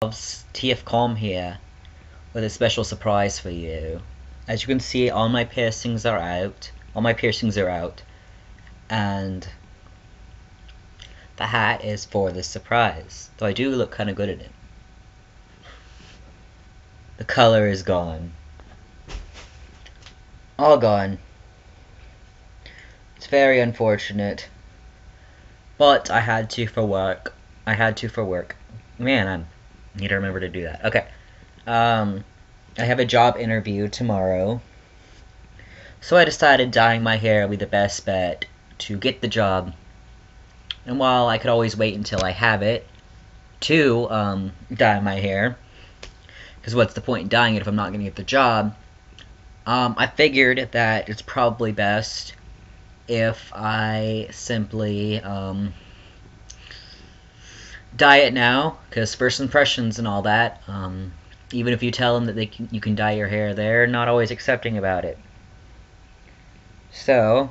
TF Calm here with a special surprise for you. As you can see, all my piercings are out. And the hat is for this surprise. Though I do look kind of good in it. The color is gone. All gone. It's very unfortunate. But I had to for work. Man, I need to remember to do that. Okay. I have a job interview tomorrow. So I decided dyeing my hair would be the best bet to get the job. And while I could always wait until I have it to dye my hair, because what's the point in dyeing it if I'm not going to get the job, I figured that it's probably best if I simply dye it now, because first impressions and all that, even if you tell them that you can dye your hair, they're not always accepting about it. So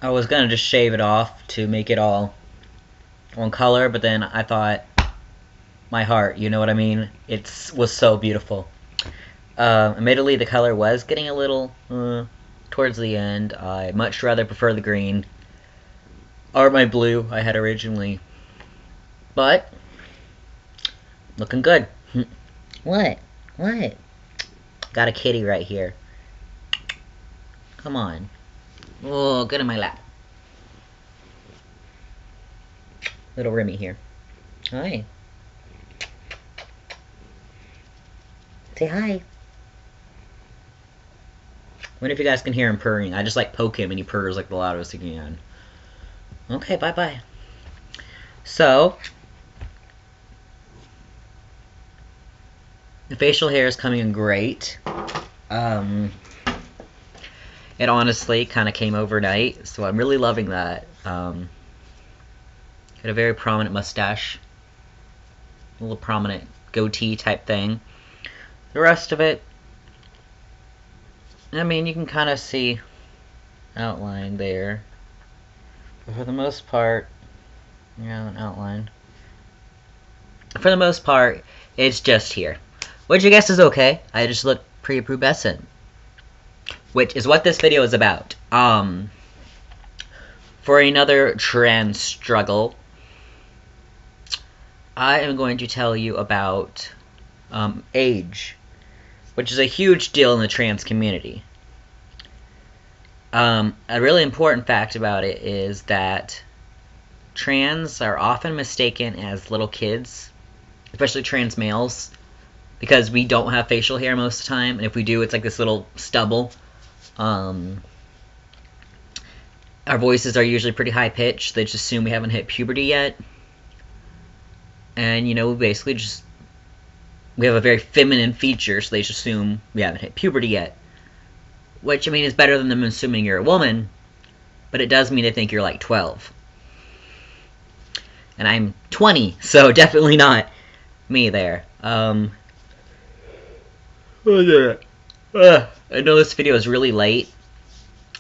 I was gonna just shave it off to make it all one color, but then I thought, my heart, you know what I mean? It was so beautiful. Admittedly, the color was getting a little towards the end. I much rather prefer the green or my blue I had originally, but looking good. What? Got a kitty right here. Come on. Oh, get in my lap. Little Remy here. Hi. Say hi. I wonder if you guys can hear him purring. I just like poke him and he purrs like the loudest he can. Okay, bye-bye. So, the facial hair is coming in great. It honestly kind of came overnight, so I'm really loving that. Got a very prominent mustache. A little prominent goatee type thing. The rest of it, I mean, you can kind of see outline there. But for the most part, yeah, an outline. For the most part, it's just here. Which I guess is okay. I just look prepubescent. Which is what this video is about. For another trans struggle, I am going to tell you about age, which is a huge deal in the trans community. A really important fact about it is that trans are often mistaken as little kids, especially trans males, because we don't have facial hair most of the time, and if we do, it's like this little stubble. Our voices are usually pretty high-pitched. They just assume we haven't hit puberty yet. And, you know, we have a very feminine feature, so they just assume we haven't hit puberty yet. Which, I mean, is better than them assuming you're a woman, but it does mean they think you're like 12. And I'm 20, so definitely not me there. I know this video is really late.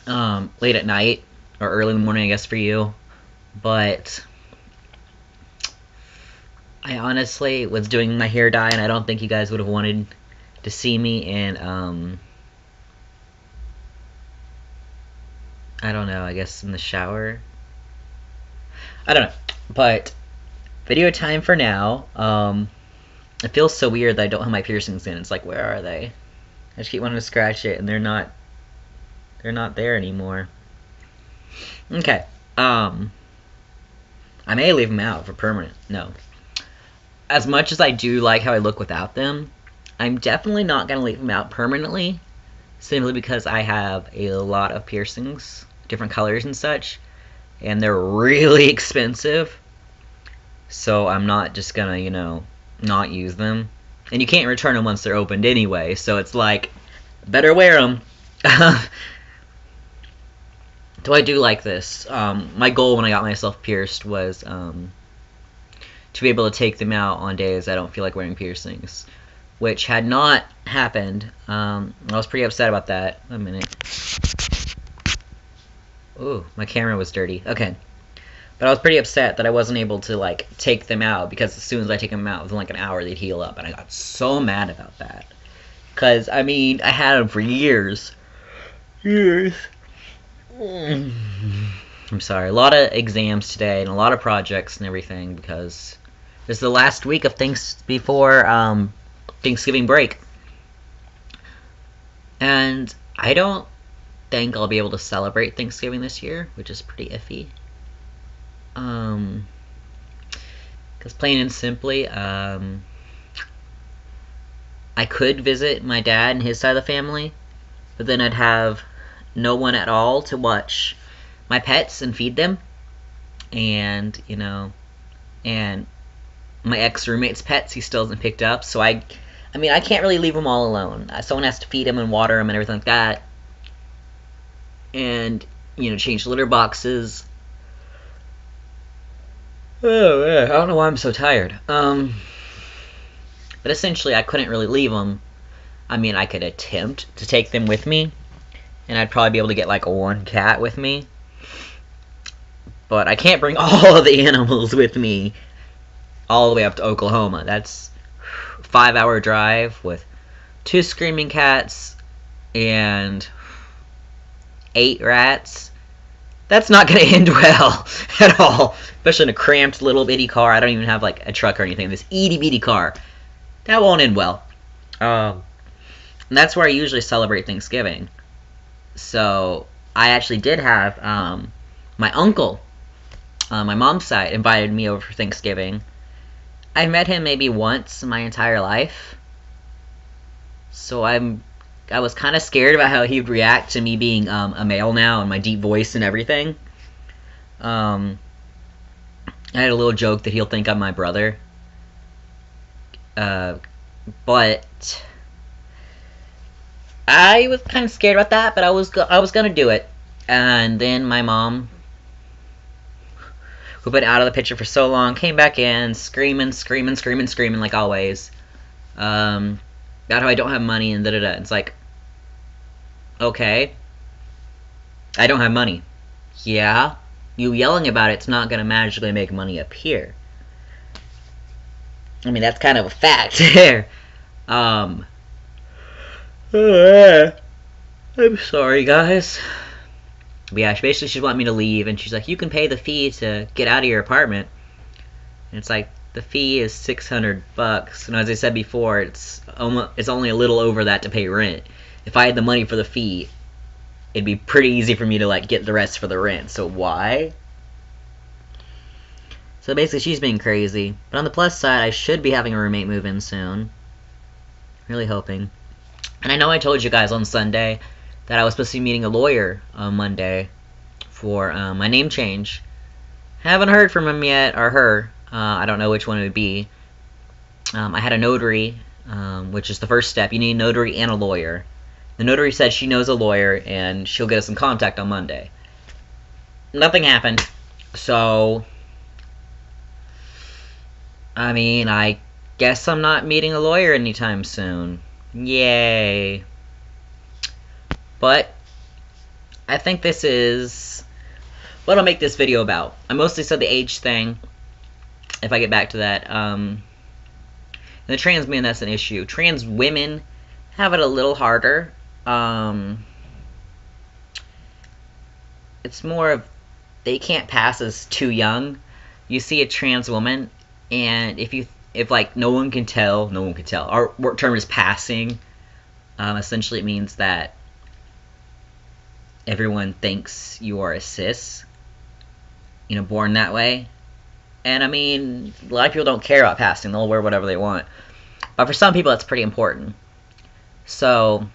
Late at night, or early in the morning, I guess, for you. But I honestly was doing my hair dye, and I don't think you guys would have wanted to see me in, I don't know, I guess in the shower? I don't know. But, video time for now. It feels so weird that I don't have my piercings in. It's like, where are they? I just keep wanting to scratch it, and they're not there anymore. Okay. I may leave them out for permanent. No. As much as I do like how I look without them, I'm definitely not going to leave them out permanently, simply because I have a lot of piercings, different colors and such, and they're really expensive, so I'm not just going to, you know, not use them. And you can't return them once they're opened anyway, so it's like, better wear them. So I do like this. My goal when I got myself pierced was to be able to take them out on days I don't feel like wearing piercings, which had not happened. I was pretty upset about that. A minute. Ooh, my camera was dirty. Okay. But I was pretty upset that I wasn't able to, like, take them out, because as soon as I take them out, within, like, an hour, they'd heal up, and I got so mad about that. Because, I mean, I had them for years. Years. I'm sorry. A lot of exams today, and a lot of projects and everything, because this is the last week of things before Thanksgiving break. And I don't think I'll be able to celebrate Thanksgiving this year, which is pretty iffy. Because plain and simply, I could visit my dad and his side of the family, but then I'd have no one at all to watch my pets and feed them, and, you know, and my ex-roommate's pets he still hasn't picked up, so I mean, I can't really leave them all alone. Someone has to feed them and water them and everything like that, and, you know, change litter boxes. Oh, yeah, I don't know why I'm so tired. But essentially, I couldn't really leave them. I mean, I could attempt to take them with me, and I'd probably be able to get, like, one cat with me. But I can't bring all of the animals with me all the way up to Oklahoma. That's a 5-hour drive with 2 screaming cats and 8 rats. That's not going to end well at all. Especially in a cramped little bitty car. I don't even have, like, a truck or anything. This itty bitty car. That won't end well. And that's where I usually celebrate Thanksgiving. So, I actually did have, my uncle, my mom's side, invited me over for Thanksgiving. I met him maybe once in my entire life. So I was kind of scared about how he'd react to me being a male now and my deep voice and everything. I had a little joke that he'll think I'm my brother. But I was kind of scared about that, but I was gonna do it. And then my mom, who'd been out of the picture for so long, came back in, screaming like always. About how I don't have money and da-da-da. It's like, okay, I don't have money. Yeah, you yelling about it's not gonna magically make money appear. I mean, that's kind of a fact there. I'm sorry, guys. But yeah, basically she wanted me to leave, and she's like, you can pay the fee to get out of your apartment. And it's like, the fee is $600, and as I said before, it's only a little over that to pay rent. If I had the money for the fee, it'd be pretty easy for me to, like, get the rest for the rent. So why? So basically, she's being crazy. But on the plus side, I should be having a roommate move in soon. Really hoping. And I know I told you guys on Sunday that I was supposed to be meeting a lawyer on Monday for my name change. Haven't heard from him yet, or her. I don't know which one it would be. I had a notary, which is the first step. You need a notary and a lawyer. The notary said she knows a lawyer, and she'll get us in contact on Monday. Nothing happened. So, I mean, I guess I'm not meeting a lawyer anytime soon. Yay. But I think this is what I'll make this video about. I mostly said the age thing, if I get back to that. And the trans men, that's an issue. Trans women have it a little harder. It's more of, they can't pass as too young. You see a trans woman, and if like no one can tell. Our work term is passing. Essentially it means that everyone thinks you are a cis, you know, born that way. And I mean, a lot of people don't care about passing. They'll wear whatever they want. But for some people, that's pretty important. So,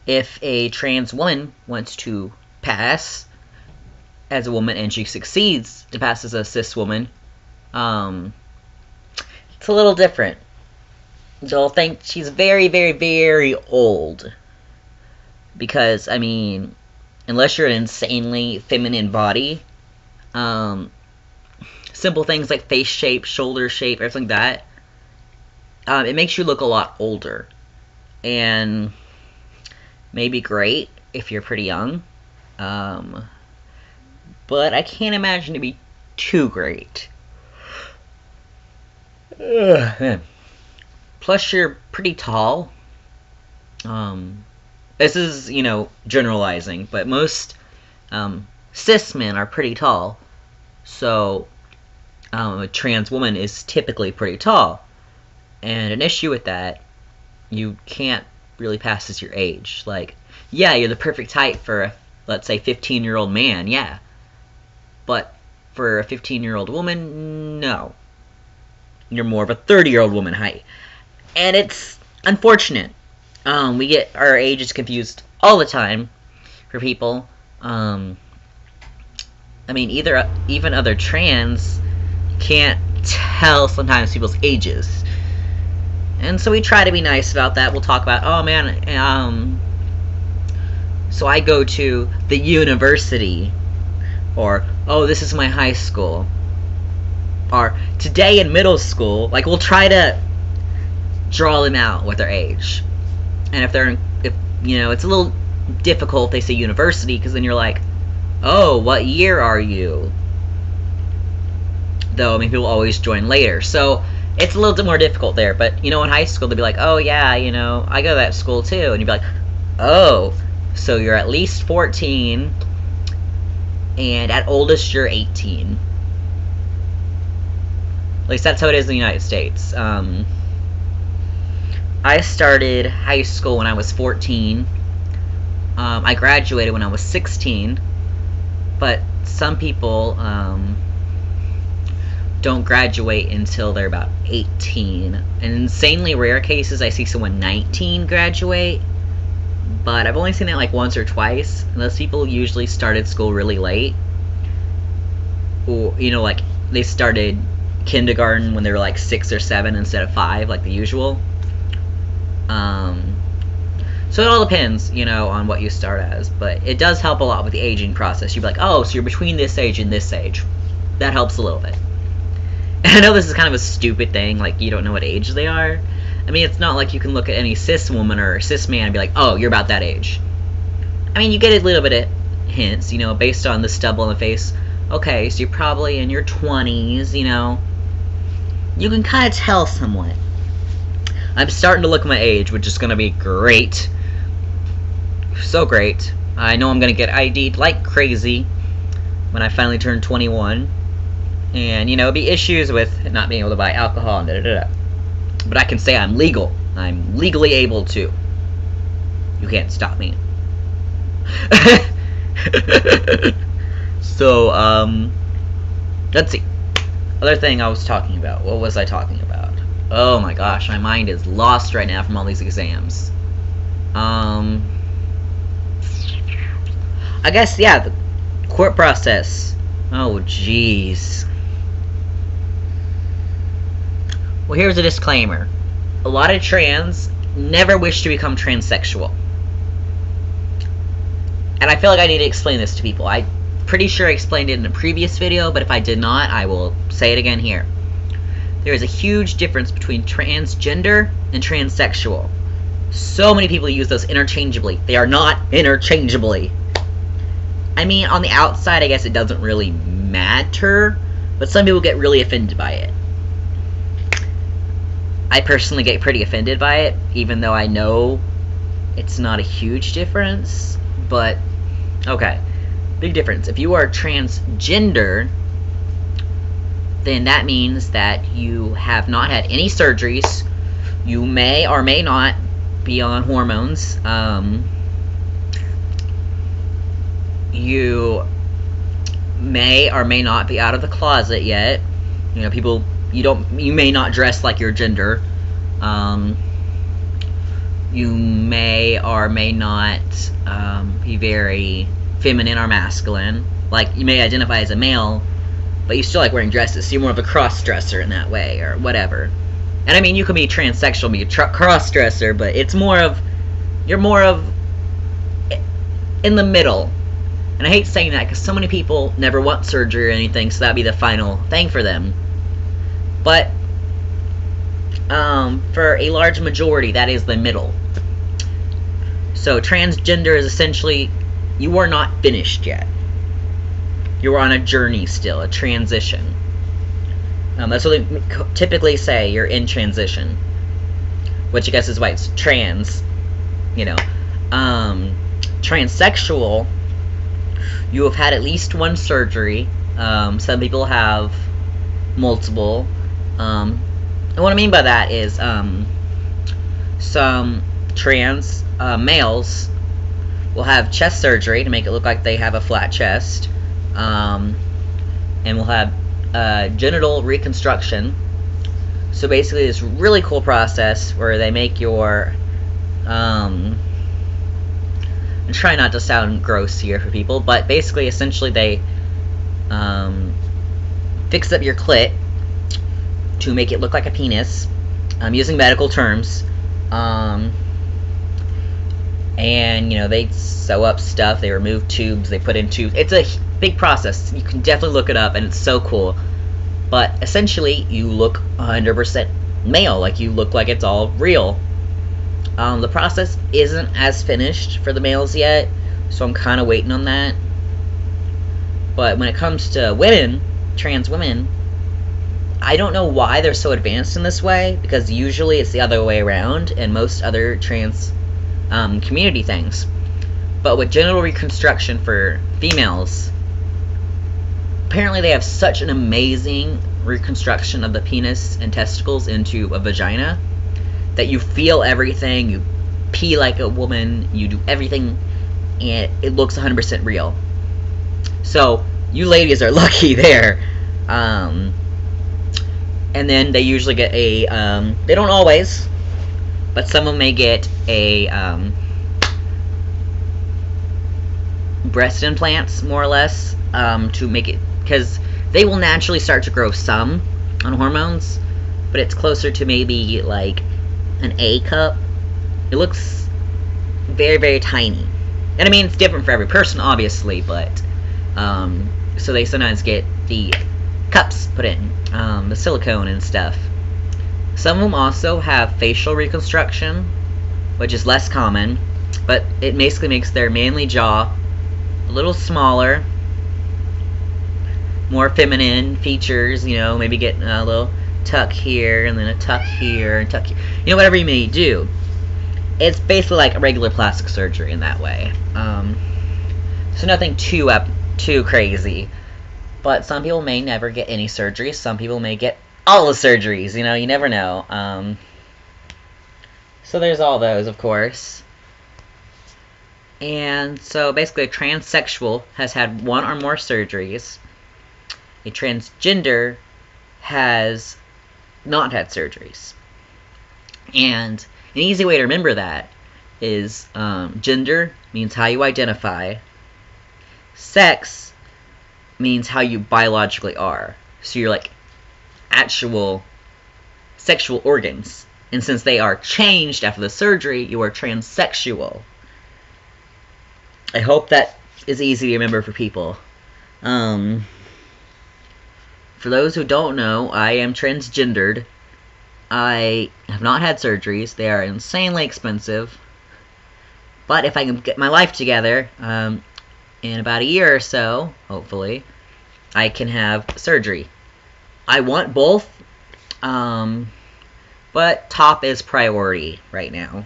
if a trans woman wants to pass as a woman and she succeeds to pass as a cis woman, it's a little different. They'll think she's very, very, very old. Because, I mean, unless you're an insanely feminine body, simple things like face shape, shoulder shape, everything like that, it makes you look a lot older. And may be great if you're pretty young. but I can't imagine it be too great. Man. Plus, you're pretty tall. This is, generalizing, but most cis men are pretty tall. So, a trans woman is typically pretty tall. And an issue with that, you can't really pass as your age. Like, yeah, you're the perfect height for a, let's say, 15-year-old man, yeah. But for a 15-year-old woman, no. You're more of a 30-year-old woman height. And it's unfortunate. We get our ages confused all the time for people. I mean, even other trans can't tell sometimes people's ages. And so we try to be nice about that. We'll talk about, oh man, so I go to the university. Or, oh, this is my high school. Or, today in middle school. Like, we'll try to draw them out with their age. And if it's a little difficult if they say university, because then you're like, oh, what year are you? Though, I mean, people always join later. So, it's a little bit more difficult there. But, in high school, they'll be like, oh, yeah, I go to that school, too. And you'd be like, oh, so you're at least 14, and at oldest, you're 18. At least that's how it is in the United States. I started high school when I was 14. I graduated when I was 16. But some people don't graduate until they're about 18. In insanely rare cases, I see someone 19 graduate. But I've only seen that like once or twice. And those people usually started school really late. Or, like they started kindergarten when they were like 6 or 7 instead of 5, like the usual. So it all depends, on what you start as. But it does help a lot with the aging process. You'd be like, oh, so you're between this age and this age. That helps a little bit. And I know this is kind of a stupid thing, like you don't know what age they are. I mean, it's not like you can look at any cis woman or cis man and be like, oh, you're about that age. I mean, you get a little bit of hints, based on the stubble on the face. Okay, so you're probably in your 20s, You can kind of tell somewhat. I'm starting to look my age, which is going to be great. So great. I know I'm going to get ID'd like crazy when I finally turn 21. And, be issues with not being able to buy alcohol and da-da-da-da. But I can say I'm legal. I'm legally able to. You can't stop me. So, let's see. Other thing I was talking about. What was I talking about? Oh my gosh, my mind is lost right now from all these exams. I guess, yeah, the court process. Oh, jeez. Well, here's a disclaimer. A lot of trans never wish to become transsexual. And I feel like I need to explain this to people. I'm pretty sure I explained it in a previous video, but if I did not, I will say it again here. There is a huge difference between transgender and transsexual. So many people use those interchangeably. They are not interchangeably. I mean, on the outside, I guess it doesn't really matter, but some people get really offended by it. I personally get pretty offended by it, even though I know it's not a huge difference, but okay. Big difference. If you are transgender, then that means that you have not had any surgeries. You may or may not be on hormones. You may or may not be out of the closet yet. People, you may not dress like your gender. You may or may not be very feminine or masculine. Like, you may identify as a male, but you still like wearing dresses, so you're more of a cross-dresser in that way, or whatever. And I mean, you can be transsexual, be a cross-dresser, but it's more of, you're more of in the middle. And I hate saying that, because so many people never want surgery or anything, so that'd be the final thing for them. But, for a large majority, that is the middle. So, transgender is essentially, you are not finished yet. you're on a journey still, a transition. That's what they typically say, you're in transition. Which I guess is why it's trans, you know. Transsexual, you have had at least one surgery. Some people have multiple. And what I mean by that is some trans males will have chest surgery to make it look like they have a flat chest, and will have genital reconstruction. So basically this really cool process where they make your I'm trying not to sound gross here for people, but basically essentially they fix up your clit to make it look like a penis, using medical terms, and you know, they sew up stuff, they remove tubes, they put in tubes. It's a big process. You can definitely look it up, and it's so cool. But essentially, you look 100% male, like you look like it's all real. The process isn't as finished for the males yet, so I'm kind of waiting on that. But when it comes to women, trans women, I don't know why they're so advanced in this way, because usually it's the other way around in most other trans community things. But with genital reconstruction for females, apparently they have such an amazing reconstruction of the penis and testicles into a vagina that you feel everything, you pee like a woman, you do everything, and it looks 100% real. So, you ladies are lucky there. And then they usually get a, they don't always, but some of them may get a, breast implants, more or less, to make it, because they will naturally start to grow some on hormones, but it's closer to maybe, like, an A cup. It looks very, very tiny. And I mean, it's different for every person, obviously, but, so they sometimes get the cups put in, the silicone and stuff. Some of them also have facial reconstruction, which is less common, but it basically makes their manly jaw a little smaller, more feminine features, you know, maybe get a little tuck here, and then a tuck here, and tuck here. You know, whatever you may do. It's basically like a regular plastic surgery in that way. So nothing too crazy. But some people may never get any surgeries. Some people may get all the surgeries. You know, you never know. So there's all those, of course. And so basically a transsexual has had one or more surgeries. A transgender has not had surgeries. And an easy way to remember that is gender means how you identify. Sex means how you biologically are. So you're like actual sexual organs. And since they are changed after the surgery, you are transsexual. I hope that is easy to remember for people. For those who don't know, I am transgendered. I have not had surgeries. They are insanely expensive. But if I can get my life together, in about a year or so, hopefully, I can have surgery. I want both, but top is priority right now.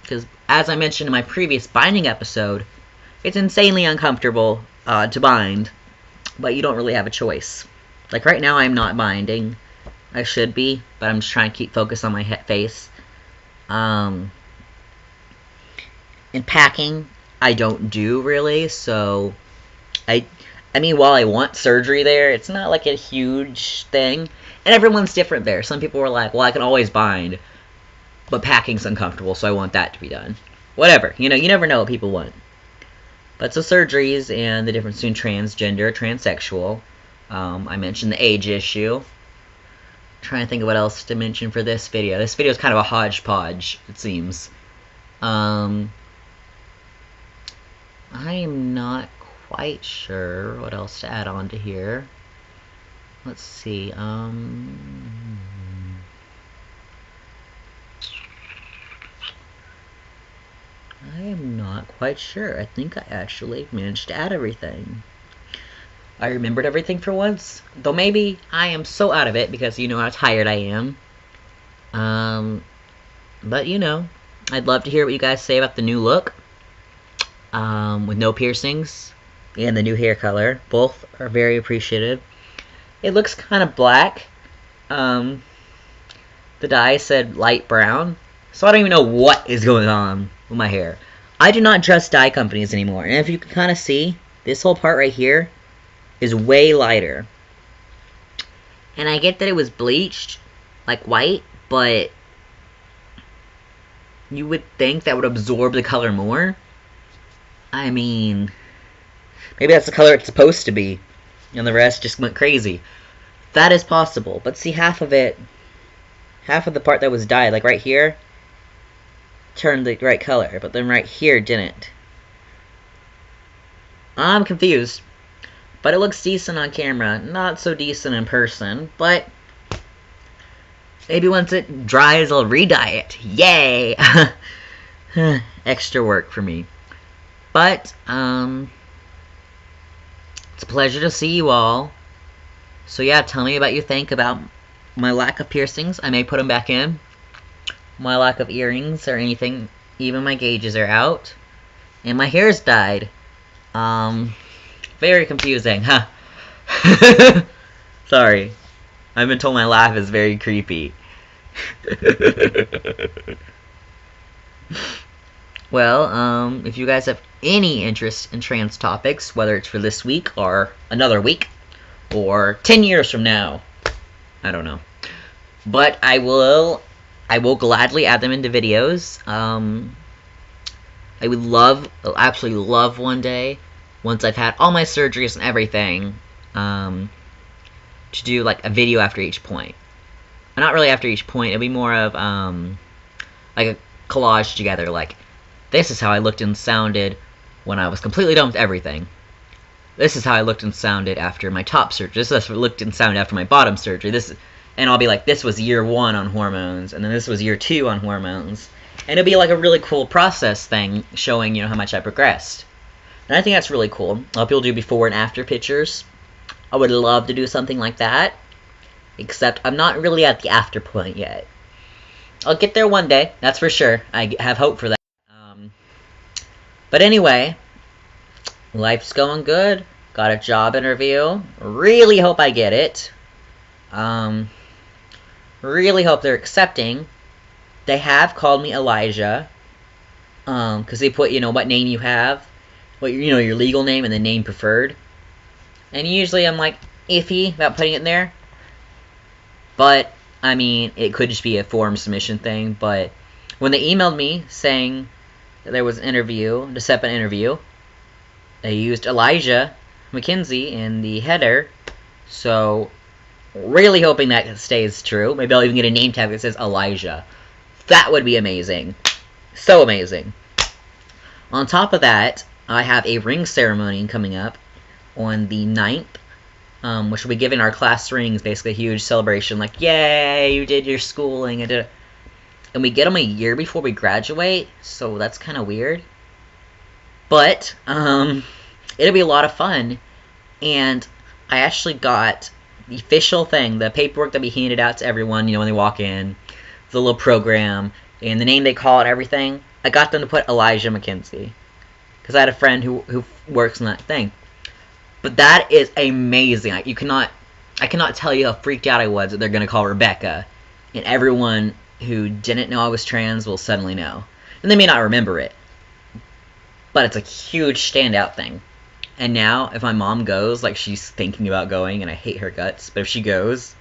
Because, as I mentioned in my previous binding episode, it's insanely uncomfortable to bind, but you don't really have a choice. Like, right now I'm not binding. I should be, but I'm just trying to keep focus on my face. In packing, I don't do, really, so I mean, while I want surgery there, it's not like a huge thing. And everyone's different there. Some people were like, well, I can always bind, but packing's uncomfortable, so I want that to be done. Whatever. You know, you never know what people want. But so surgeries and the difference between transgender, transsexual. I mentioned the age issue. I'm trying to think of what else to mention for this video. This video is kind of a hodgepodge, it seems. I am not quite sure what else to add on to here. Let's see. I am not quite sure. I think I actually managed to add everything. I remembered everything for once. Though maybe I am so out of it because you know how tired I am. But you know, I'd love to hear what you guys say about the new look. With no piercings and the new hair color. Both are very appreciative. It looks kind of black. The dye said light brown. So I don't even know what is going on with my hair. I do not trust dye companies anymore. And if you can kind of see, this whole part right here is way lighter. And I get that it was bleached, like white, but you would think that would absorb the color more. I mean, maybe that's the color it's supposed to be, and the rest just went crazy. That is possible, but see, half of the part that was dyed, like right here, turned the right color, but then right here didn't. I'm confused, but it looks decent on camera, not so decent in person, but maybe once it dries, I'll re-dye it. Yay! Extra work for me. But, it's a pleasure to see you all. So yeah, tell me what you think about my lack of piercings. I may put them back in. My lack of earrings or anything. Even my gauges are out. And my hair's dyed. Very confusing, huh? Sorry. I've been told my laugh is very creepy. Well, if you guys have any interest in trans topics, whether it's for this week or another week, or 10 years from now, I don't know. But I will gladly add them into videos. I would absolutely love one day, once I've had all my surgeries and everything, to do like a video after each point. Not really after each point, it'd be more of like a collage together, like, this is how I looked and sounded when I was completely done with everything. This is how I looked and sounded after my top surgery. This is how I looked and sounded after my bottom surgery. And I'll be like, this was year 1 on hormones, and then this was year 2 on hormones. And it'll be like a really cool process thing, showing, you know, how much I progressed. And I think that's really cool. A lot of people do before and after pictures. I would love to do something like that, except I'm not really at the after point yet. I'll get there one day, that's for sure. I have hope for that. But anyway, life's going good. Got a job interview. Really hope I get it. Really hope they're accepting. They have called me Elijah. Because they put, you know, what name you have. What, you know, your legal name and the name preferred. And usually I'm like iffy about putting it in there. But, I mean, it could just be a form submission thing. But when they emailed me saying there was an interview, to set up an interview, they used Elijah McKenzie in the header, so really hoping that stays true. Maybe I'll even get a name tag that says Elijah. That would be amazing. So amazing. On top of that, I have a ring ceremony coming up on the 9th, which will be giving our class rings, basically a huge celebration, like, yay, you did your schooling, and we get them a year before we graduate, so that's kind of weird. But, it'll be a lot of fun, and I actually got the official thing, the paperwork that we handed out to everyone, you know, when they walk in, the little program, and the name they call it, everything. I got them to put Elijah McKenzie, because I had a friend who works in that thing. But that is amazing. I cannot tell you how freaked out I was that they're going to call Rebecca, and everyone who didn't know I was trans will suddenly know. And they may not remember it, but it's a huge standout thing. And now, if my mom goes, like, she's thinking about going, and I hate her guts, but if she goes,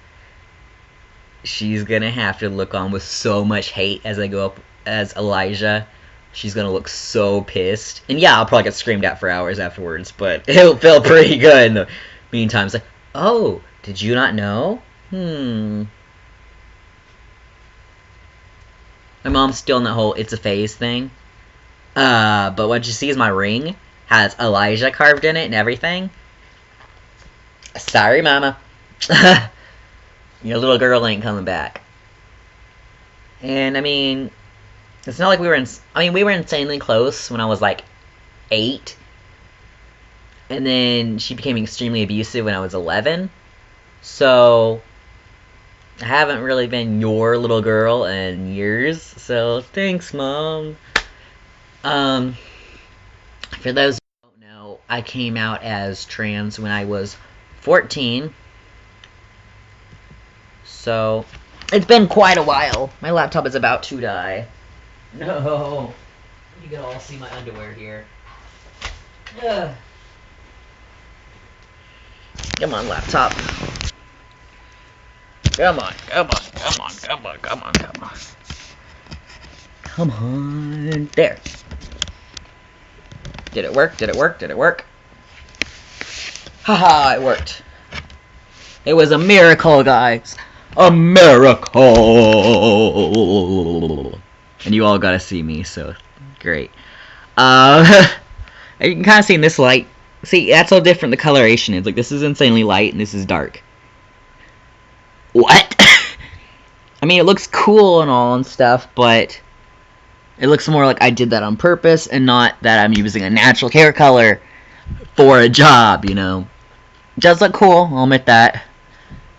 she's gonna have to look on with so much hate as I go up as Elijah. She's gonna look so pissed. And yeah, I'll probably get screamed at for hours afterwards, but it'll feel pretty good in the meantime. It's like, oh, did you not know? My mom's still in that whole it's a phase thing. But what you see is my ring has Elijah carved in it and everything. Sorry, mama. Your little girl ain't coming back. And, I mean, It's not like we were we were insanely close when I was like 8. And then she became extremely abusive when I was 11. So I haven't really been your little girl in years. So thanks, Mom. For those who don't know, I came out as trans when I was 14. So it's been quite a while. My laptop is about to die. No. You can all see my underwear here. Ugh. Come on, laptop. Come on, come on, come on, come on, come on, come on. Come on. There. Did it work? Did it work? Did it work? Haha, it worked. It was a miracle, guys. A miracle. And you all gotta see me, so great. You can kind of see in this light. See, that's how different the coloration is. Like, this is insanely light, and this is dark. What? I mean, it looks cool and all and stuff, but it looks more like I did that on purpose and not that I'm using a natural hair color for a job, you know. It does look cool, I'll admit that.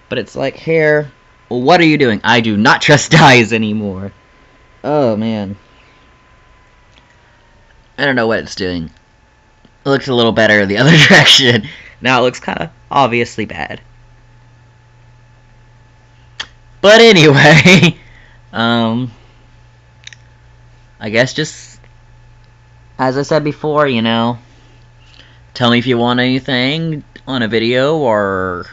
But it's like, hair, well, what are you doing? I do not trust dyes anymore. Oh, man. I don't know what it's doing. It looks a little better the other direction. Now it looks kind of obviously bad. But anyway, I guess just, as I said before, you know, tell me if you want anything on a video, or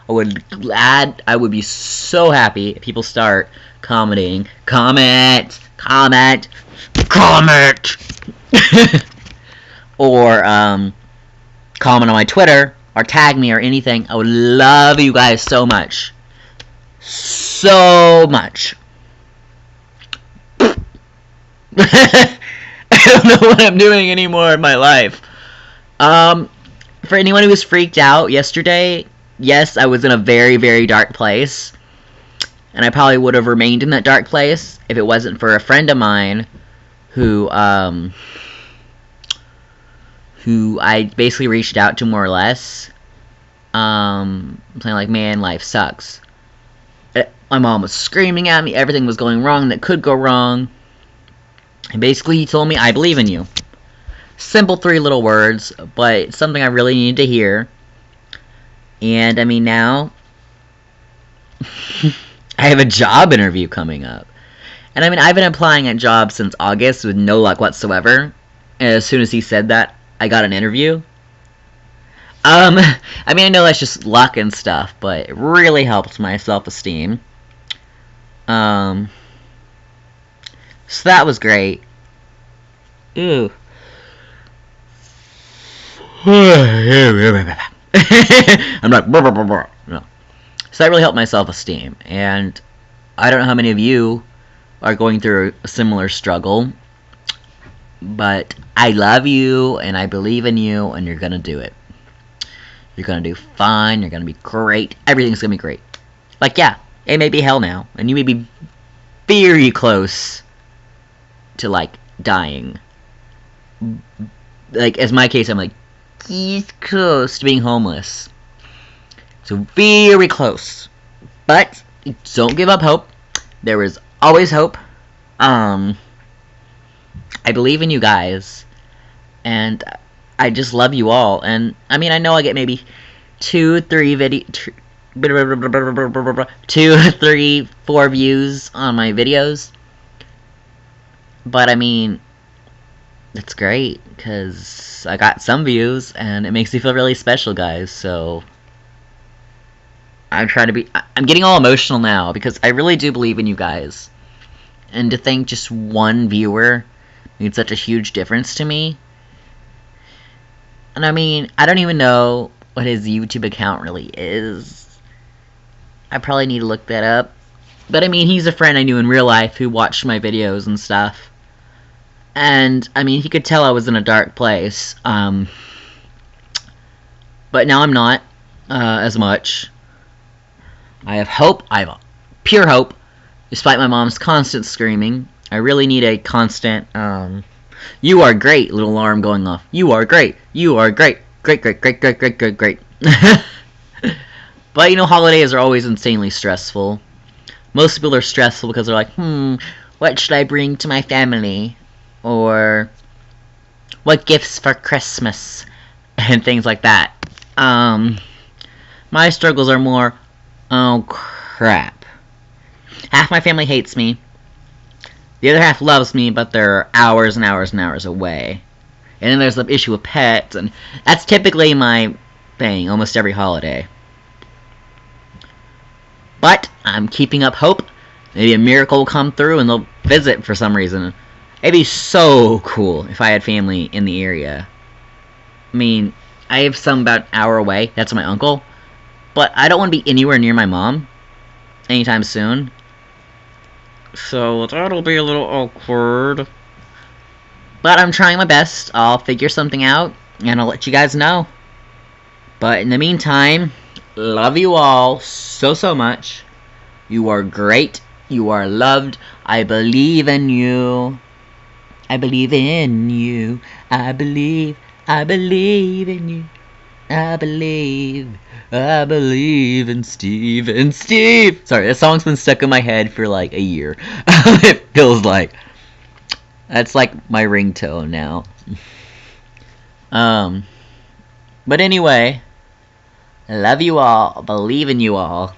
I would be so happy if people start commenting. Comment! Comment! Comment! Or, comment on my Twitter, or tag me, or anything. I would love you guys so much. So much. I don't know what I'm doing anymore in my life. For anyone who was freaked out yesterday, yes, I was in a very, very dark place. And I probably would have remained in that dark place if it wasn't for a friend of mine who I basically reached out to more or less. Saying like, man, life sucks. My mom was screaming at me, everything was going wrong that could go wrong. And basically he told me, I believe in you. Simple 3 little words, but it's something I really needed to hear. And I mean, now I have a job interview coming up. And I mean, I've been applying at jobs since August with no luck whatsoever. And as soon as he said that, I got an interview. I mean, I know that's just luck and stuff, but it really helped my self-esteem. So that was great. Ew. I'm like, no. So that really helped my self-esteem, and I don't know how many of you are going through a similar struggle, but I love you, and I believe in you, and you're gonna do it. You're gonna do fine, you're gonna be great, everything's gonna be great. Like, yeah, it may be hell now, and you may be very close to, like, dying. Like, as my case, I'm like, he's close to being homeless. So, very close. But, don't give up hope. There is always hope. I believe in you guys. And I just love you all. And, I mean, I know I get maybe 2, 3, 4 views on my videos. But, I mean, it's great, because I got some views, and it makes me feel really special, guys, so I'm getting all emotional now, because I really do believe in you guys, and to think just one viewer made such a huge difference to me. And I mean, I don't even know what his YouTube account really is. I probably need to look that up. But I mean, he's a friend I knew in real life who watched my videos and stuff. And, I mean, he could tell I was in a dark place. But now I'm not, as much. I have hope. I have pure hope. Despite my mom's constant screaming. I really need a constant, you are great, little alarm going off. You are great. You are great. Great, great, great, great, great, great, great. But, you know, holidays are always insanely stressful. Most people are stressful because they're like, what should I bring to my family? Or, what gifts for Christmas? And things like that. My struggles are more, oh crap. Half my family hates me. The other half loves me, but they're hours and hours and hours away. And then there's the issue with pets, and that's typically my thing, almost every holiday. But I'm keeping up hope. Maybe a miracle will come through and they'll visit for some reason. It'd be so cool if I had family in the area. I mean, I have some about an hour away. That's my uncle. But I don't want to be anywhere near my mom anytime soon. So that'll be a little awkward. But I'm trying my best. I'll figure something out, and I'll let you guys know. But in the meantime, love you all so, so much. You are great. You are loved. I believe in you. I believe in you. I believe in you. I believe in Steve and Steve. Sorry, that song's been stuck in my head for like a year. It feels like. That's like my ringtone now. But anyway, I love you all, believe in you all,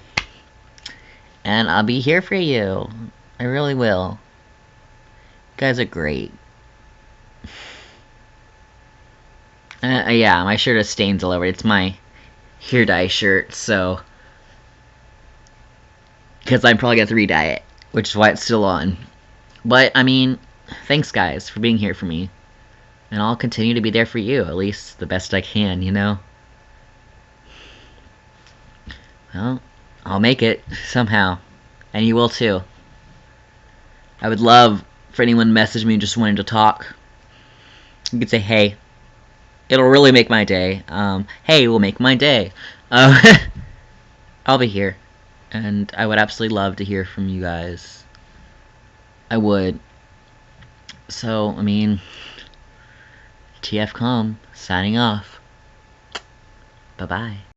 and I'll be here for you. I really will. You guys are great. Yeah, my shirt has stains all over it. It's my hair dye shirt, so... because I'm probably going to re-dye it, which is why it's still on. But, I mean, thanks guys for being here for me. And I'll continue to be there for you, at least the best I can, you know? Well, I'll make it, somehow. And you will too. I would love for anyone to message me just wanting to talk. You could say, hey. It'll really make my day. Hey, will make my day. I'll be here. And I would absolutely love to hear from you guys. I would. So, I mean, TFCom, signing off. Bye-bye.